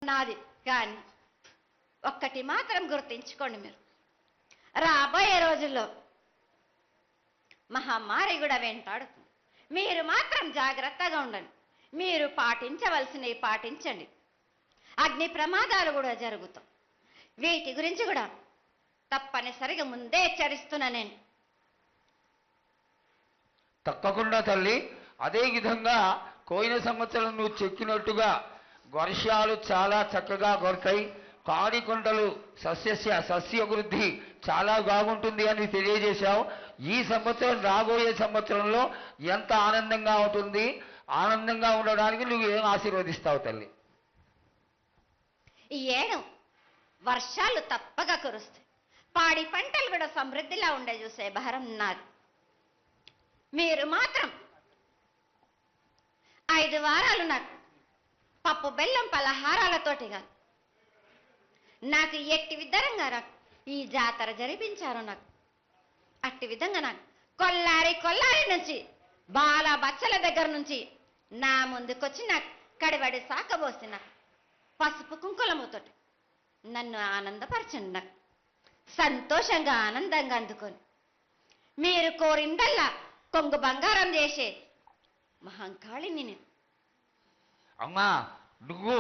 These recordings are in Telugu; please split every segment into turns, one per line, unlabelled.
నాది. కానీ ఒక్కటి మాత్రం గుర్తించుకోండి, మీరు రాబోయే రోజుల్లో మహమ్మారి కూడా వెంటాడుతుంది. మీరు మాత్రం జాగ్రత్తగా ఉండండి. మీరు పాటించవలసినవి పాటించండి. అగ్ని ప్రమాదాలు కూడా జరుగుతాయి. వీటి గురించి కూడా తప్పనిసరిగా ముందే హెచ్చరిస్తున్నా నేను.
తప్పకుండా తల్లి. అదే విధంగా పోయిన సంవత్సరం నువ్వు చెక్కినట్టుగా వర్షాలు చాలా చక్కగా కొడతాయి. కాడికొండలు సస్యవృద్ధి చాలా బాగుంటుంది అని తెలియజేశావు. ఈ సంవత్సరం రాబోయే సంవత్సరంలో ఎంత ఆనందంగా ఉంటుంది, ఆనందంగా ఉండడానికి నువ్వు ఏం ఆశీర్వదిస్తావు తల్లి?
ఈ ఏడు వర్షాలు తప్పగా కురుస్తాయి. పాడి పంటలు కూడా సమృద్ధిలా ఉండే చూసే భారం నాది. మీరు మాత్రం 5 వారాలు నాకు పప్పు బెల్లం పలహారాలతోటి కాదు, నాకు ఎట్టి విధంగా నాకు ఈ జాతర జరిపించారు. నాకు అట్టి విధంగా నాకు కొల్లారి నుంచి బాల బచ్చల దగ్గర నుంచి నా ముందుకొచ్చి నాకు కడివడి సాకబోసి నాకు పసుపు కుంకులముతోటి నన్ను ఆనందపరచండి. నాకు సంతోషంగా ఆనందంగా అందుకొని మీరు కోరిందల్లా కొంగు బంగారం చేసే మహంకాళిని నేను.
అమ్మా, నువ్వు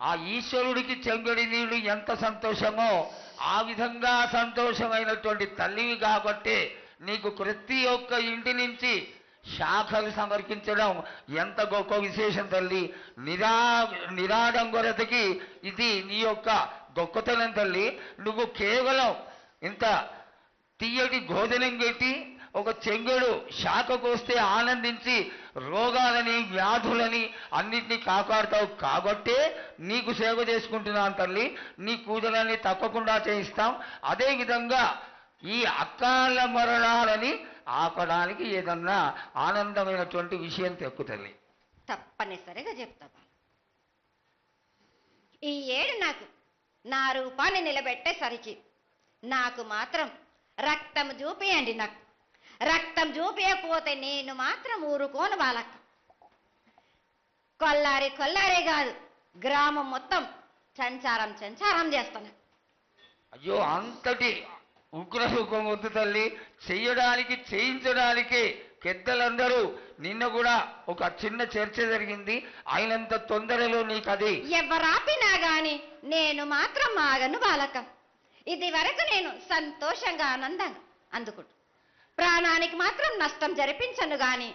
ఆ ఈశ్వరుడికి చెంగడి నీళ్ళు ఎంత సంతోషమో ఆ విధంగా సంతోషమైనటువంటి తల్లివి కాబట్టి నీకు ప్రతి ఒక్క ఇంటి నుంచి శాఖలు సమర్పించడం ఎంత గొప్ప విశేషం తల్లి. నిరాడంబరతకి ఇది నీ యొక్క గొప్పతనం తల్లి. నువ్వు కేవలం ఇంత తీయటి భోజనం పెట్టి ఒక చెంగుడు శాఖకు వస్తే ఆనందించి రోగాలని వ్యాధులని అన్నింటినీ కాపాడుతావు కాబట్టే నీకు సేవ చేసుకుంటున్నాను తల్లి. నీ పూజలన్నీ తప్పకుండా చేయిస్తాం. అదేవిధంగా ఈ అకాల మరణాలని ఆపడానికి ఏదన్నా ఆనందమైనటువంటి విషయం తెక్కు తల్లి.
తప్పనిసరిగా చెప్తా. ఈ ఏడు నాకు నా రూపాన్ని నిలబెట్టేసరికి నాకు మాత్రం రక్తం చూపియండి. నాకు రక్తం చూపించకపోతే నేను మాత్రం ఊరుకోను. వాళ్ళకు కొల్లారే కాదు, గ్రామం మొత్తం సంచారం చేస్తాను.
అయ్యో, అంతటి ఉగ్రసుఖం వద్దు తల్లి. చేయించడానికి పెద్దలందరూ నిన్న కూడా ఒక చిన్న చర్చ జరిగింది. అయినంత తొందరలో నీకు అది
ఎవరాపినా గాని నేను మాత్రం ఆగను బాలక. ఇది వరకు నేను సంతోషంగా ఆనందంగా అందుకుంటా. ప్రాణానికి మాత్రం నష్టం జరిపించను గాని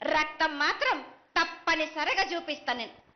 రక్తం మాత్రం తప్పనిసరిగా చూపిస్తాను నేను.